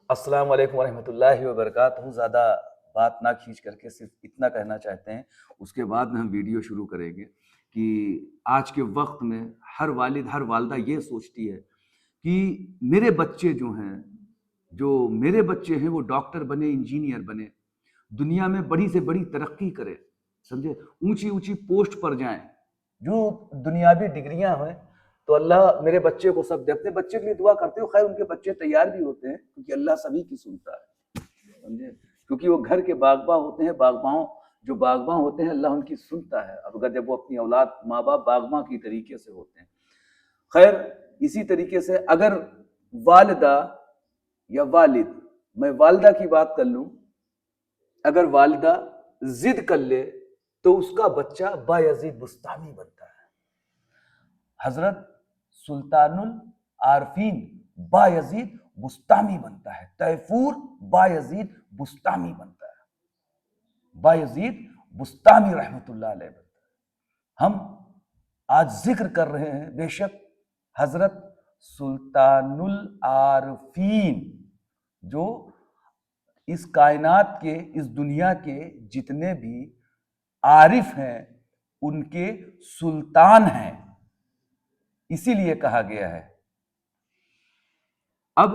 السلام علیکم ورحمۃ اللہ وبرکاتہ. زیادہ بات نہ کھینچ کر کے صرف اتنا کہنا چاہتے ہیں، اس کے بعد میں ہم ویڈیو شروع کریں گے کہ آج کے وقت میں ہر والد ہر والدہ یہ سوچتی ہے کہ میرے بچے ہیں وہ ڈاکٹر بنے، انجینئر بنے، دنیا میں بڑی سے بڑی ترقی کرے، سمجھے، اونچی اونچی پوسٹ پر جائیں، جو دنیاوی ڈگریاں ہیں. تو اللہ میرے بچے کو سب دے. اپنے بچے کے لیے دعا کرتے ہو، خیر ان کے بچے تیار بھی ہوتے ہیں کیونکہ اللہ سبھی کی سنتا ہے، سمجھے، کیونکہ وہ گھر کے باغباں ہوتے ہیں. جو باغباں ہوتے ہیں اللہ ان کی سنتا ہے، اب اگر جب وہ اپنی اولاد ماں باپ باغباں کی طریقے سے ہوتے ہیں. خیر اسی طریقے سے اگر والدہ یا والد، میں والدہ کی بات کر لوں، اگر والدہ ضد کر لے تو اس کا بچہ بایزید بستانی بنتا ہے. حضرت سلطان العارفین بایزید بستامی بنتا ہے، تیفور بایزید بستامی بنتا ہے، بایزید بستامی رحمت اللہ علیہ بنتا ہے. ہم آج ذکر کر رہے ہیں بے شک حضرت سلطان العارفین، جو اس کائنات کے، اس دنیا کے جتنے بھی عارف ہیں ان کے سلطان ہیں، اسی لیے کہا گیا ہے. اب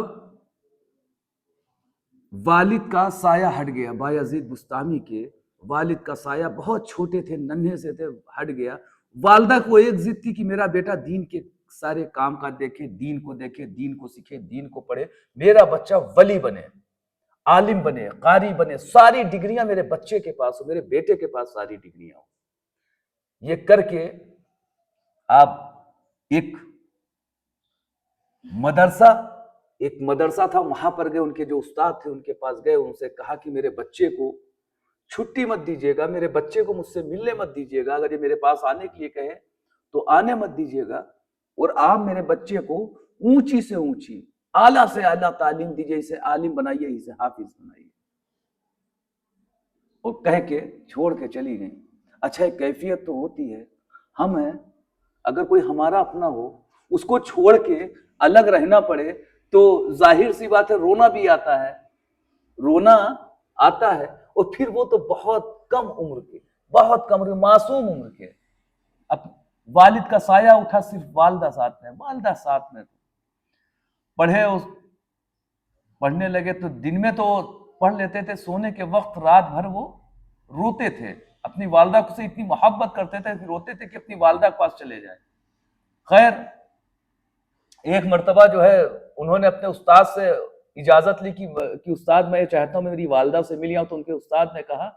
والد کا سایہ ہٹ گیا، بایزید بستامی کے والد کا سایہ بہت چھوٹے تھے، ننھے سے تھے، ہٹ گیا. والدہ کو ایک ضد تھی کہ میرا بیٹا دین کے سارے کام کا دیکھے، دین کو دیکھے، دین کو سیکھے، دین کو پڑھے، میرا بچہ ولی بنے، عالم بنے، قاری بنے، ساری ڈگریاں میرے بچے کے پاس ہو، میرے بیٹے کے پاس ساری ڈگریاں ہو. یہ کر کے آپ ایک مدرسہ تھا، وہاں پر گئے، ان کے جو استاد تھے ان کے پاس گئے، ان سے کہا کہ میرے بچے کو چھٹی مت دیجیے گا، میرے بچے کو مجھ سے ملنے مت دیجیے گا، اگر یہ میرے پاس آنے کے لیے کہے تو آنے مت دیجیے گا، اور آپ میرے بچے کو اونچی سے اونچی، اعلیٰ سے اعلیٰ تعلیم دیجیے، اسے عالم بنائیے، اسے حافظ بنائیے. اور کہہ کے چھوڑ کے چلی گئیں. اچھا ایک کیفیت تو ہوتی ہے، ہم ہیں، اگر کوئی ہمارا اپنا ہو، اس کو چھوڑ کے الگ رہنا پڑے تو ظاہر سی بات ہے رونا بھی آتا ہے، رونا آتا ہے. اور پھر وہ تو بہت کم عمر کے، بہت کم عمر، معصوم عمر کے. اب والد کا سایہ اٹھا، صرف والدہ ساتھ میں، والدہ ساتھ میں. پڑھنے لگے تو دن میں تو پڑھ لیتے تھے، سونے کے وقت رات بھر وہ روتے تھے، اپنی والدہ سے اتنی محبت کرتے تھے کہ روتے تھے کہ اپنی والدہ کے پاس چلے جائیں. خیر ایک مرتبہ جو ہے انہوں نے اپنے استاد سے اجازت لی کہ استاد میں یہ چاہتا ہوں میں میری والدہ سے مل جاؤں. تو ان کے استاد نے کہا،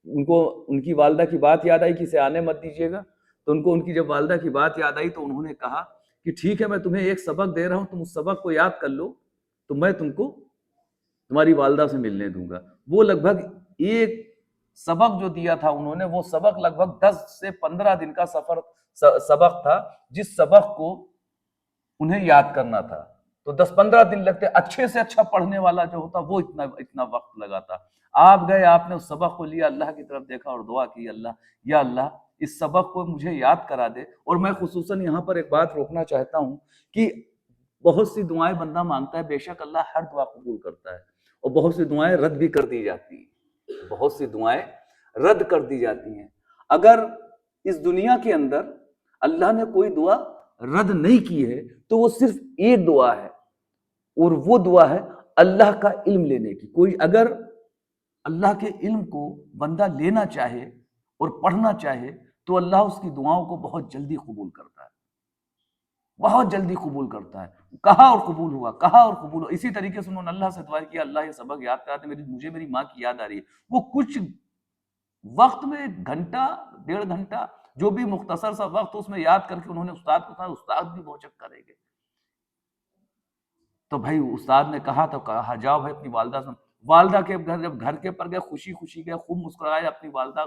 ان کو ان کی والدہ کی بات یاد آئی کہ اسے آنے مت دیجیے گا. تو ان کو ان کی جب والدہ کی بات یاد آئی تو انہوں نے کہا کہ ٹھیک ہے، میں تمہیں ایک سبق دے رہا ہوں، تم اس سبق کو یاد کر لو تو میں تم کو تمہاری والدہ سے ملنے دوں گا. وہ لگ بھگ ایک سبق جو دیا تھا انہوں نے، وہ سبق لگ بھگ 10 سے 15 دن کا سبق تھا، جس سبق کو انہیں یاد کرنا تھا. تو 10-15 دن لگتے. اچھے سے اچھا پڑھنے والا جو ہوتا وہ اتنا وقت لگاتا. آپ گئے، آپ نے اس سبق کو لیا، اللہ کی طرف دیکھا اور دعا کی، یا اللہ اس سبق کو مجھے یاد کرا دے. اور میں خصوصاً یہاں پر ایک بات روکنا چاہتا ہوں کہ بہت سی دعائیں بندہ مانگتا ہے، بے شک اللہ ہر دعا قبول کرتا ہے، اور بہت سی دعائیں رد بھی کر دی جاتی ہیں، بہت سی دعائیں رد کر دی جاتی ہیں. اگر اس دنیا کے اندر اللہ نے کوئی دعا رد نہیں کی ہے تو وہ صرف ایک دعا ہے، اور وہ دعا ہے اللہ کا علم لینے کی. کوئی اگر اللہ کے علم کو بندہ لینا چاہے اور پڑھنا چاہے تو اللہ اس کی دعاؤں کو بہت جلدی قبول کرتا ہے، بہت جلدی قبول کرتا ہے. کہا اور قبول ہوا، کہا اور قبول ہوا. اسی طریقے سے انہوں نے اللہ سے دعا کیا، اللہ یہ سبق یاد کرا دے، مجھے میری ماں کی یاد آ رہی ہے. وہ کچھ وقت میں 1 گھنٹہ 1.5 گھنٹہ جو بھی مختصر سا وقت اس میں یاد کر کے انہوں نے استاد کو کہا، استاد بھی بہت چکر رہ گئے. تو بھائی استاد نے کہا تو کہا جاؤ بھائی اپنی والدہ سے. والدہ کے گھر جب گھر کے پر گئے، خوشی خوشی گئے، خوب مسکرائے. اپنی والدہ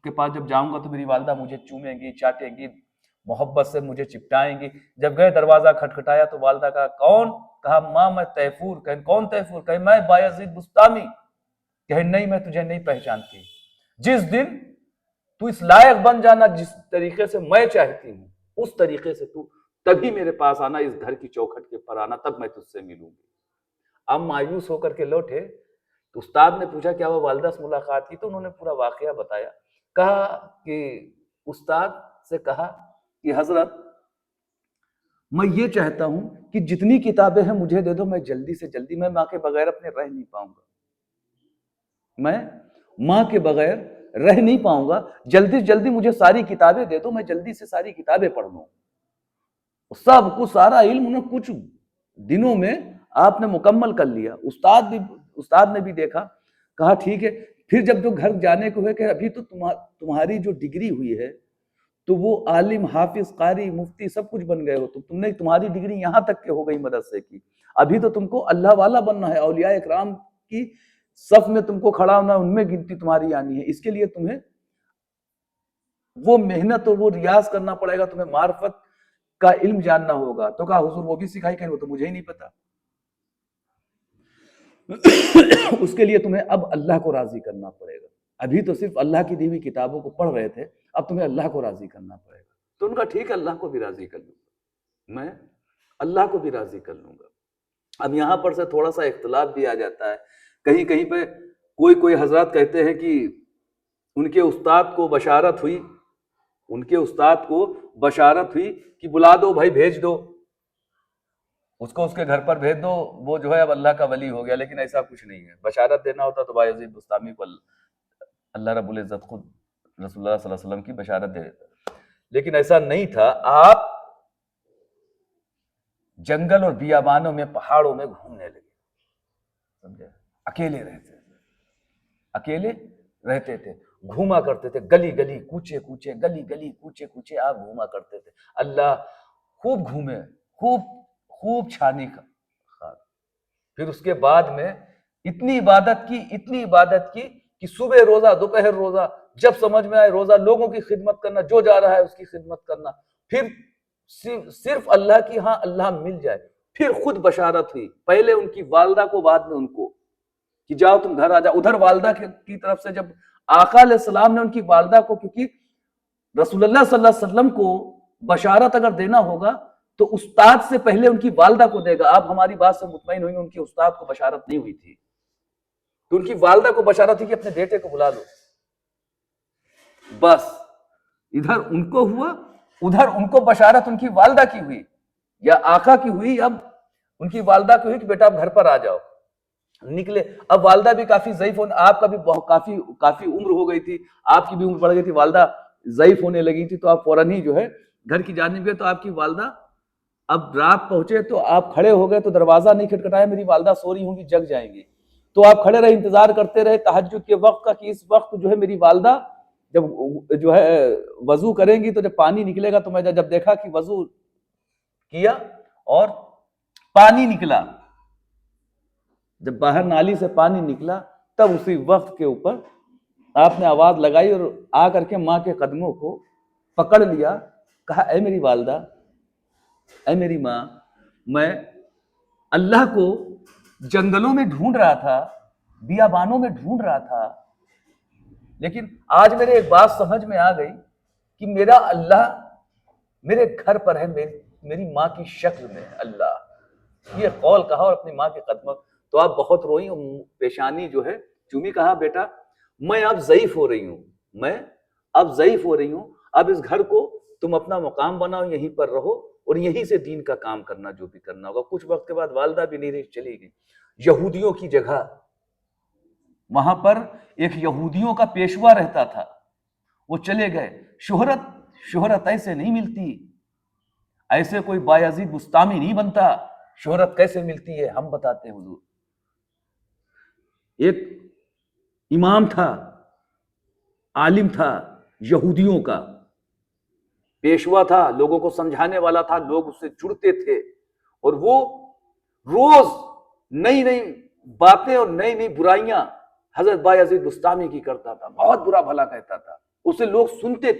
کے پاس جب جاؤں گا تو میری والدہ مجھے چومیں گی، چاٹیں گی، محبت سے مجھے چپٹائیں گی. جب گئے دروازہ کھٹکھٹایا تو والدہ کہا کون؟ کہا ماں میں تیفور. کہیں کون تیفور؟ کہیں میں بایزید بستامی. کہیں نہیں میں تجھے نہیں پہچانتی. جس دن تو اس لائق بن جانا جس طریقے سے میں چاہتی ہوں، اس طریقے سے تو تبھی میرے پاس آنا، اس گھر کی چوکھٹ کے پر آنا، تب میں تجھ سے ملوں گی. اب مایوس ہو کر کے لوٹے تو استاد نے پوچھا کیا وہ والدہ سے ملاقات کی؟ تو انہوں نے پورا واقعہ بتایا. کہا کہ استاد سے کہا کہ حضرت میں یہ چاہتا ہوں کہ جتنی کتابیں ہیں مجھے دے دو، میں جلدی سے جلدی، میں ماں کے بغیر اپنے رہ نہیں پاؤں گا، میں ماں کے بغیر رہ نہیں پاؤں گا، جلدی سے جلدی مجھے ساری کتابیں دے دو، میں جلدی سے ساری کتابیں پڑھ لوں. سب کو سارا علم انہیں کچھ دنوں میں آپ نے مکمل کر لیا. استاد نے بھی دیکھا، کہا ٹھیک ہے. پھر جب جو گھر جانے کو ہوئے کہ ابھی تو تمہاری جو ڈگری ہوئی ہے تو وہ عالم، حافظ، قاری، مفتی سب کچھ بن گئے ہو، تو تمہاری ڈگری یہاں تک کے ہو گئی مدرسے کی، ابھی تو تم کو اللہ والا بننا ہے، اولیاء اکرام کی صف میں تم کو کھڑا ہونا، ان میں گنتی تمہاری آنی ہے. اس کے لیے تمہیں وہ محنت اور وہ ریاض کرنا پڑے گا، تمہیں معرفت کا علم جاننا ہوگا. تو کہا حضور وہ بھی سکھائی، کہیں وہ تو مجھے ہی نہیں پتا. اس کے لیے تمہیں اب اللہ کو راضی کرنا پڑے گا. ابھی تو صرف اللہ کی دی ہوئی کتابوں کو پڑھ رہے تھے، اب تمہیں اللہ کو راضی کرنا پڑے گا. تو ان کا ٹھیک ہے، اللہ کو بھی راضی کر لوں گا، میں اللہ کو بھی راضی کر لوں گا. اب یہاں پر سے تھوڑا سا اختلاف بھی آ جاتا ہے. کہیں کہیں پہ کوئی حضرات کہتے ہیں کہ ان کے استاد کو بشارت ہوئی، کہ بلا دو بھائی، بھیج دو اس کو، اس کے گھر پر بھیج دو، وہ جو ہے اب اللہ کا ولی ہو گیا. لیکن ایسا کچھ نہیں ہے. بشارت دینا ہوتا تو بایزید بستامی کو اللہ رب العزت خود رسول اللہ صلی اللہ علیہ وسلم کی بشارت دے دیتا، لیکن ایسا نہیں تھا. آپ جنگل اور بیابانوں میں، پہاڑوں میں گھومنے لگے، سمجھے، اکیلے رہتے تھے، گھوما کرتے تھے، گلی گلی کوچے کوچے آپ گھوما کرتے تھے. اللہ خوب گھومے، خوب چھانی کھا. پھر اس کے بعد میں اتنی عبادت کی کہ صبح روزہ، دوپہر روزہ، جب سمجھ میں آئے روزہ، لوگوں کی خدمت کرنا، جو جا رہا ہے اس کی خدمت کرنا. پھر صرف اللہ کی، ہاں اللہ مل جائے. پھر خود بشارت ہوئی، پہلے ان کی والدہ کو، بعد میں ان کو، کہ جاؤ تم گھر آ جاؤ. ادھر والدہ کی طرف سے جب آقا علیہ السلام نے ان کی والدہ کو، کیونکہ رسول اللہ صلی اللہ علیہ وسلم کو بشارت اگر دینا ہوگا تو استاد سے پہلے ان کی والدہ کو دے گا. آپ ہماری بات سے مطمئن ہوئیں، ان کی استاد کو بشارت نہیں ہوئی تھی، تو ان کی والدہ کو بشارت تھی کہ اپنے بیٹے کو بلا لو. بس ادھر ان کو ہوا، ادھر ان کو بشارت ان کی والدہ کی ہوئی یا آقا کی ہوئی. اب ان کی والدہ کی ہوئی کہ بیٹا آپ گھر پر آ جاؤ. نکلے. اب والدہ بھی کافی ضعیف ہونے، آپ کا بھی کافی عمر ہو گئی تھی، آپ کی بھی عمر بڑھ گئی تھی، والدہ ضعیف ہونے لگی تھی. تو آپ فوراً ہی جو ہے گھر کی جانب گئے. تو آپ کی والدہ اب رات پہنچے تو آپ کھڑے ہو گئے، تو دروازہ نہیں کھٹکھٹایا، میری والدہ سو رہی ہوں گی، جگ جائیں گی. تو آپ کھڑے رہے، انتظار کرتے رہے تہجد کے وقت کا، کہ اس وقت جو ہے میری والدہ جب جو ہے وضو کریں گی تو جب پانی نکلے گا. تو میں جب دیکھا کہ وضو کیا اور پانی نکلا، جب باہر نالی سے پانی نکلا، تب اسی وقت کے اوپر آپ نے آواز لگائی اور آ کر کے ماں کے قدموں کو پکڑ لیا. کہا اے میری والدہ، اے میری ماں، میں اللہ کو جنگلوں میں ڈھونڈ رہا تھا، بیابانوں میں ڈھونڈ رہا تھا، لیکن آج میرے ایک بات سمجھ میں آ گئی کہ میرا اللہ میرے گھر پر ہے، میری ماں کی شکل میں. اللہ یہ قول کہا اور اپنی ماں کے قدموں. تو آپ بہت روئی، پیشانی جو ہے چومی. کہا بیٹا میں اب ضعیف ہو رہی ہوں، اب اس گھر کو تم اپنا مقام بناؤ، یہیں پر رہو اور یہیں سے دین کا کام کرنا، جو بھی کرنا ہوگا. کچھ وقت کے بعد والدہ بھی نہیں رہی، چلی گئی. یہودیوں کی جگہ، وہاں پر ایک یہودیوں کا پیشوا رہتا تھا، وہ چلے گئے. شہرت ایسے نہیں ملتی، ایسے کوئی بایزید بستامی نہیں بنتا. شہرت کیسے ملتی ہے ہم بتاتے ہیں حضور. ایک امام تھا، عالم تھا، یہودیوں کا پیشوا تھا، لوگوں کو سمجھانے والا تھا، لوگ اس سے جڑتے تھے، اور وہ روز نئی نئی باتیں اور نئی نئی برائیاں حضرت بایزید بستامی کی کرتا تھا. بہت برا بھلا کہتا تھا. اسے لوگ سنتے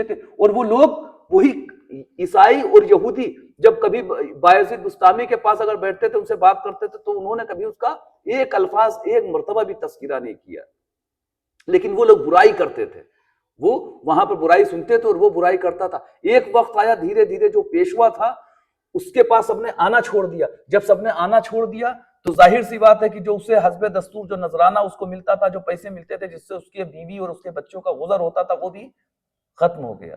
تھے، اور وہ لوگ، وہی عیسائی اور یہودی، جب کبھی بایزید بستامی کے پاس اگر بیٹھتے تھے، ان سے بات کرتے تھے، تو انہوں نے کبھی اس کا ایک الفاظ، ایک مرتبہ بھی تذکرہ نہیں کیا. لیکن وہ لوگ برائی کرتے تھے، وہ وہاں پر برائی سنتے تھے اور وہ برائی کرتا تھا. ایک وقت آیا، دھیرے دھیرے جو پیشوا تھا اس کے پاس سب نے آنا چھوڑ دیا. جب سب نے آنا چھوڑ دیا تو ظاہر سی بات ہے کہ جو اسے حسب دستور جو نذرانہ اس کو ملتا تھا, جو پیسے ملتے تھے جس سے اس کی بیوی اور اس کے بچوں کا گزر ہوتا تھا, وہ بھی ختم ہو گیا.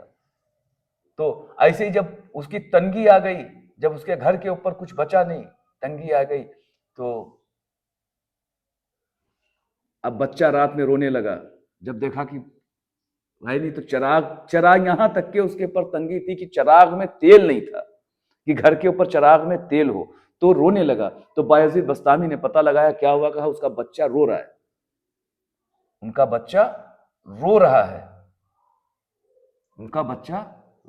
تو ایسے ہی جب اس کی تنگی آ گئی, جب اس کے گھر کے اوپر کچھ بچا نہیں, تنگی آ گئی, تو اب بچہ رات میں رونے لگا جب دیکھا کہ بھائی نہیں تو چراغ یہاں تک کہ اس کے اوپر تنگی تھی کہ چراغ میں تیل نہیں تھا, کہ گھر کے اوپر چراغ میں تیل ہو, تو رونے لگا. تو بایزید بسطامی نے پتہ لگایا کیا ہوا, کہا اس کا بچہ رو رہا ہے, ان کا بچہ رو رہا ہے, ان کا بچہ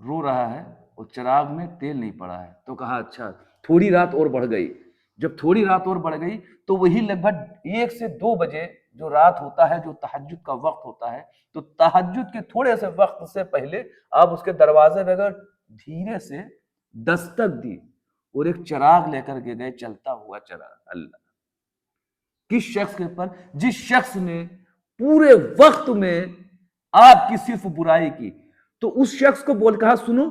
رو رہا ہے اور چراغ میں تیل نہیں پڑا ہے. تو کہا اچھا. تھوڑی رات اور بڑھ گئی. جب تھوڑی رات اور بڑھ گئی تو وہی لگ بھگ 1 سے 2 بجے جو رات ہوتا ہے, جو تہجد کا وقت ہوتا ہے, تو تہجد کے تھوڑے سے وقت سے پہلے آپ اس کے دروازے بغیر دھیرے سے دستک دی اور ایک چراغ لے کر کے گئے, چلتا ہوا چراغ. اللہ, کس شخص کے اوپر؟ جس شخص نے پورے وقت میں آپ کی صرف برائی کی. تو اس شخص کو بول کہا سنو,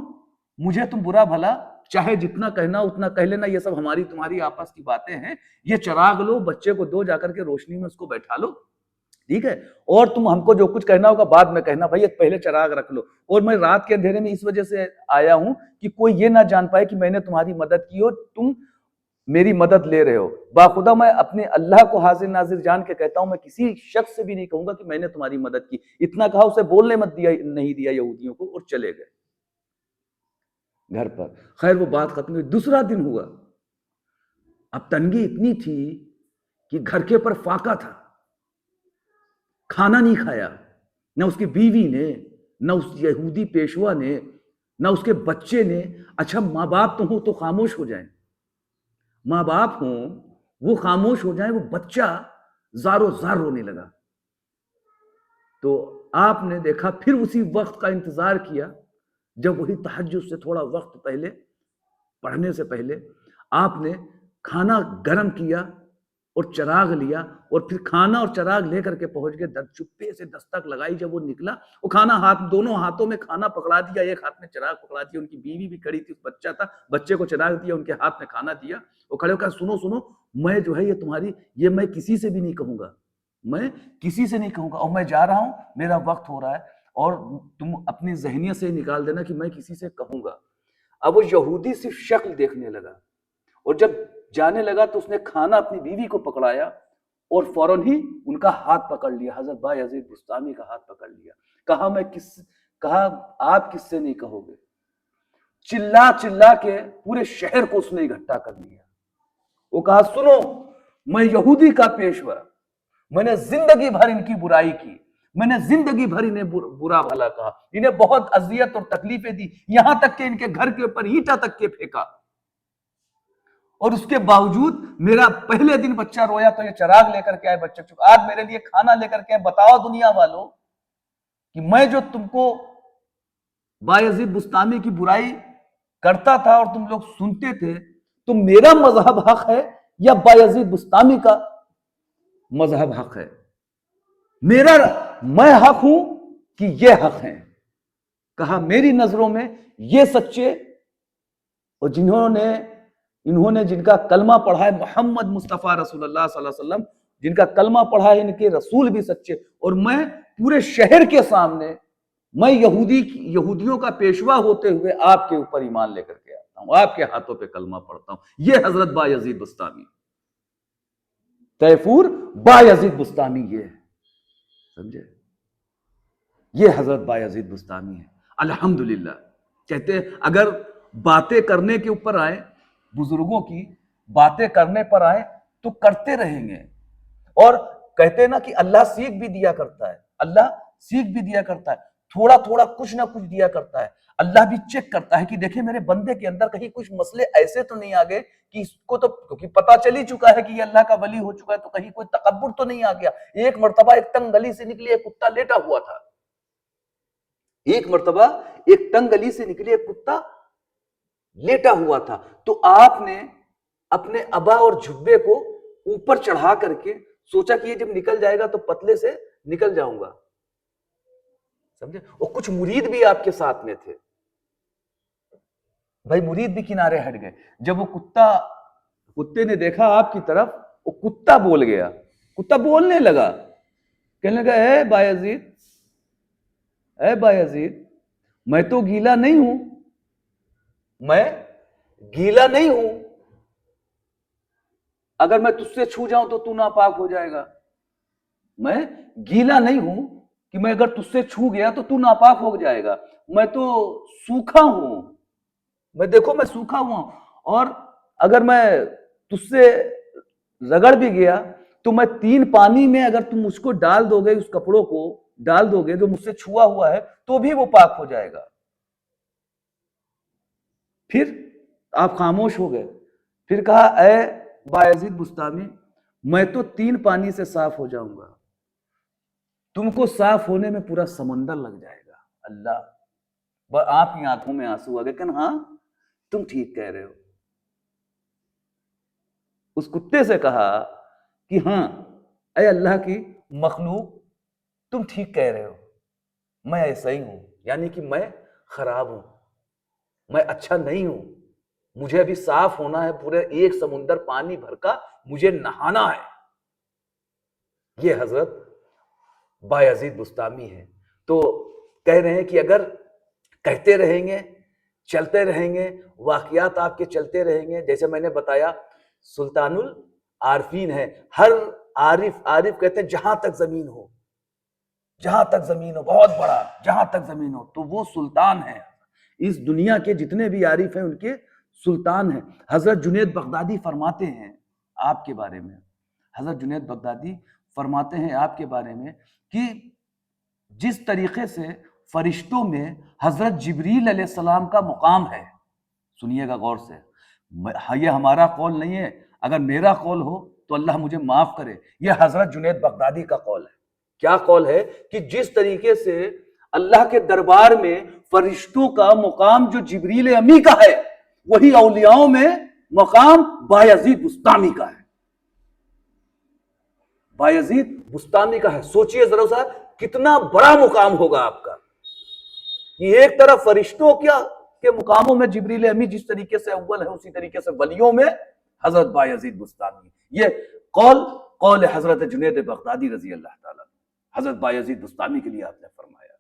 مجھے تم برا بھلا چاہے جتنا کہنا اتنا کہہ لینا, یہ سب ہماری تمہاری آپس کی باتیں ہیں, یہ چراغ لو, بچے کو دو, جا کر کے روشنی میں اس کو بیٹھا لو, ٹھیک ہے, اور تم ہم کو جو کچھ کہنا ہوگا بعد میں کہنا, بھائی پہلے چراغ رکھ لو. اور میں رات کے اندھیرے میں اس وجہ سے آیا ہوں کہ کوئی یہ نہ جان پائے کہ میں نے تمہاری مدد کی ہو, تم میری مدد لے رہے ہو. باخدا میں اپنے اللہ کو حاضر ناظر جان کے کہتا ہوں, میں کسی شخص سے بھی نہیں کہوں گا کہ میں نے تمہاری مدد کی. اتنا کہا, اسے بولنے مت دیا, نہیں دیا یہودیوں کو, اور چلے گئے گھر پر. خیر وہ بات ختم ہوئی. دوسرا دن ہوا, اب تنگی اتنی تھی کہ گھر کے پر فاقہ تھا, کھانا نہیں کھایا, نہ اس کی بیوی نے, نہ اس یہودی پیشوا نے, نہ اس کے بچے نے. اچھا ماں باپ تو ہوں تو خاموش ہو جائیں, ماں باپ ہوں وہ خاموش ہو جائیں, وہ بچہ زارو زار رونے لگا. تو آپ نے دیکھا, پھر اسی وقت کا انتظار کیا جب وہی تہجد سے تھوڑا وقت پہلے, پڑھنے سے پہلے آپ نے کھانا گرم کیا اور چراغ لیا, اور پھر کھانا اور چراغ لے کر کے پہنچ گئے. چپے سے دستک لگائی, جب وہ نکلا, وہ کھانا دونوں ہاتھوں میں کھانا پکڑا دیا, ایک ہاتھ میں چراغ پکڑا دیا. ان کی بیوی بھی کھڑی تھی, بچہ تھا, بچے کو چراغ دیا, ان کے ہاتھ میں کھانا دیا. وہ کھڑے ہو کر سنو سنو, میں جو ہے یہ تمہاری, یہ میں کسی سے بھی نہیں کہوں گا, میں کسی سے نہیں کہوں گا, اور میں جا رہا ہوں, میرا وقت ہو رہا ہے, اور تم اپنی ذہنیت سے نکال دینا کہ میں کسی سے کہوں گا. اب وہ یہودی صرف شکل دیکھنے لگا, اور جب جانے لگا تو اس نے کھانا اپنی بیوی کو پکڑایا اور فوراً ہی ان کا ہاتھ پکڑ لیا, حضرت بایزید بسطامی کا ہاتھ پکڑ لیا. کہا آپ کس سے نہیں کہو گے. چلا چلا کے پورے شہر کو اس نے اکٹھا کر لیا. وہ کہا سنو, میں یہودی کا پیشوا, میں نے زندگی بھر ان کی برائی کی, میں نے زندگی بھر انہیں برا بھلا کہا, انہیں بہت اذیت اور تکلیفیں دی, یہاں تک کہ ان کے گھر کے اوپر اینٹا تک کے پھینکا, اور اس کے باوجود میرا پہلے دن بچہ رویا تو یہ چراغ لے کر کے آئے, بچے چکا, آج میرے لیے کھانا لے کر کے آئے. بتاؤ دنیا والوں کہ میں جو تم کو بایزید بسطامی کی برائی کرتا تھا اور تم لوگ سنتے تھے, تو میرا مذہب حق ہے یا بایزید بسطامی کا مذہب حق ہے؟ میں حق ہوں کہ یہ حق ہیں؟ کہا میری نظروں میں یہ سچے, اور انہوں نے جن کا کلمہ پڑھا ہے محمد مصطفیٰ رسول اللہ صلی اللہ علیہ وسلم, جن کا کلمہ پڑھا ہے, ان کے رسول بھی سچے. اور میں پورے شہر کے سامنے, میں یہودیوں کا پیشوا ہوتے ہوئے آپ کے اوپر ایمان لے کر کے آتا ہوں, آپ کے ہاتھوں پہ کلمہ پڑھتا ہوں. یہ حضرت بایزید بسطامی, تیفور بایزید بسطامی, یہ ہے, سمجھے, یہ حضرت بایزید بسطامی ہے. الحمدللہ. کہتے ہیں اگر باتیں کرنے کے اوپر آئے, بزرگوں کی باتیں کرنے پر آئے تو کرتے رہیں گے. اور کہتے ہیں نا کہ اللہ سیکھ بھی دیا کرتا ہے, اللہ سیکھ بھی دیا کرتا ہے, تھوڑا تھوڑا کچھ نہ کچھ دیا کرتا ہے. اللہ بھی چیک کرتا ہے کہ دیکھیں میرے بندے کے اندر کہیں کچھ مسئلے ایسے تو نہیں آ گئے کہ اس کو تو, کیونکہ پتا چل ہی چکا ہے کہ یہ اللہ کا ولی ہو چکا ہے, تو کہیں کوئی تکبر تو نہیں آ گیا. ایک مرتبہ ایک تنگ گلی سے نکلی ایک کتا لیٹا ہوا تھا, ایک مرتبہ ایک تنگ گلی سے نکلی ایک کتا لیٹا ہوا تھا, تو آپ نے اپنے ابا اور جھبے کو اوپر چڑھا کر کے سوچا کہ یہ جب نکل جائے گا تو پتلے سے نکل جاؤں گا, سمجھے. اور کچھ مرید بھی آپ کے ساتھ میں تھے, بھائی مرید بھی کنارے ہٹ گئے. جب وہ کتے نے دیکھا آپ کی طرف, وہ کتا بول گیا, کتا بولنے لگا, کہنے لگا اے بایزید, اے بایزید, میں تو گیلا نہیں ہوں, میں گیلا نہیں ہوں, اگر میں تجھ سے چھو جاؤں تو ناپاک ہو جائے گا. میں گیلا نہیں ہوں کہ میں اگر تجھ سے چھو گیا تو ناپاک ہو جائے گا. میں تو سوکھا ہوں, میں دیکھو میں سوکھا ہوا ہوں, اور اگر میں تجھ سے رگڑ بھی گیا تو میں 3 پانی میں اگر تم مجھ کو ڈال دو گے, اس کپڑوں کو ڈال دو گے جو مجھ سے چھوا ہوا ہے, تو بھی وہ پاک ہو جائے گا. پھر آپ خاموش ہو گئے. پھر کہا اے بایزید بستامی, میں تو 3 پانی سے صاف ہو جاؤں گا, تم کو صاف ہونے میں پورا سمندر لگ جائے گا. اللہ, آپ کی آنکھوں میں آنسو آ گئے کہ ہاں تم ٹھیک کہہ رہے ہو. اس کتے سے کہا کہ ہاں اے اللہ کی مخلوق, تم ٹھیک کہہ رہے ہو, میں ایسا ہی ہوں, یعنی کہ میں خراب ہوں, میں اچھا نہیں ہوں, مجھے ابھی صاف ہونا ہے, پورے 1 سمندر پانی بھر کا مجھے نہانا ہے. یہ حضرت بایزید بستامی ہے. تو کہہ رہے ہیں کہ اگر کہتے رہیں گے, چلتے رہیں گے, واقعات آپ کے چلتے رہیں گے, جیسے میں نے بتایا سلطان العارفین ہے, ہر عارف کہتے ہیں جہاں تک زمین ہو, جہاں تک زمین ہو, بہت بڑا, جہاں تک زمین ہو, تو وہ سلطان ہے. اس دنیا کے جتنے بھی عارف ہیں ان کے سلطان ہیں. حضرت جنید بغدادی فرماتے ہیں آپ کے بارے میں, حضرت جنید بغدادی فرماتے ہیں آپ کے بارے میں کہ جس طریقے سے فرشتوں میں حضرت جبریل علیہ السلام کا مقام ہے, سنیے گا غور سے, یہ ہمارا قول نہیں ہے, اگر میرا قول ہو تو اللہ مجھے معاف کرے, یہ حضرت جنید بغدادی کا قول ہے. کیا قول ہے؟ کہ جس طریقے سے اللہ کے دربار میں فرشتوں کا مقام جو جبریل امی کا ہے, وہی اولیاؤں میں مقام بایزید بستامی کا ہے. بایزید بستامی کا ہے. سوچئے ذرا صاحب کتنا بڑا مقام ہوگا آپ کا. یہ ایک طرف فرشتوں کے مقاموں میں جبریل امی جس طریقے سے اول ہے, اسی طریقے سے ولیوں میں حضرت بایزید بستامی. یہ قول حضرت جنید بغدادی رضی اللہ تعالیٰ, حضرت بایزید بستامی کے لیے آپ نے فرمایا.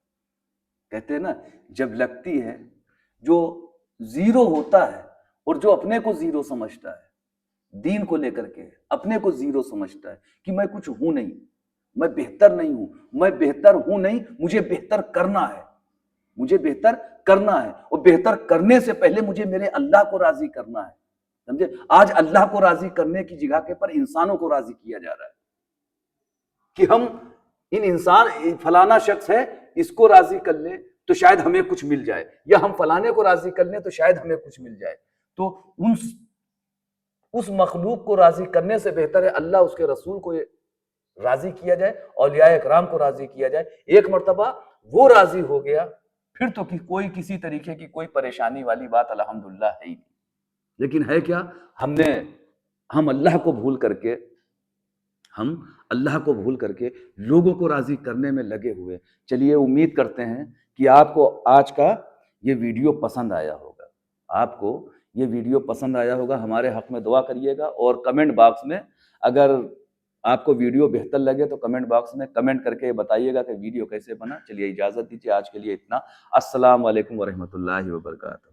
کہتے ہیں نا, جب لگتی ہے جو زیرو ہوتا ہے اور جو اپنے کو زیرو سمجھتا ہے, دین کو لے کر کے اپنے کو زیرو سمجھتا ہے کہ میں کچھ ہوں نہیں, میں بہتر نہیں ہوں, میں بہتر ہوں نہیں, مجھے بہتر کرنا ہے, مجھے بہتر کرنا ہے, اور بہتر کرنے سے پہلے مجھے میرے اللہ کو راضی کرنا ہے. سمجھے, آج اللہ کو راضی کرنے کی جگہ کے پر انسانوں کو راضی کیا جا رہا ہے کہ ہم انسان فلانا شخص ہے, اس کو راضی کر لیں تو شاید ہمیں کچھ مل جائے, یا ہم فلانے کو راضی کر لیں تو شاید ہمیں کچھ مل جائے. تو اس مخلوق کو راضی کرنے سے بہتر ہے اللہ اس کے رسول کو راضی کیا جائے, اولیاء اکرام کو راضی کیا جائے. ایک مرتبہ وہ راضی ہو گیا, پھر تو کوئی کسی طریقے کی کوئی پریشانی والی بات الحمدللہ ہے ہی نہیں. لیکن ہے کیا, ہم اللہ کو بھول کر کے لوگوں کو راضی کرنے میں لگے ہوئے. چلیے امید کرتے ہیں کہ آپ کو آج کا یہ ویڈیو پسند آیا ہوگا, آپ کو یہ ویڈیو پسند آیا ہوگا. ہمارے حق میں دعا کریے گا, اور کمنٹ باکس میں اگر آپ کو ویڈیو بہتر لگے تو کمنٹ باکس میں کمنٹ کر کے بتائیے گا کہ ویڈیو کیسے بنا. چلیے اجازت دیجیے, آج کے لیے اتنا. السلام علیکم ورحمۃ اللہ وبرکاتہ.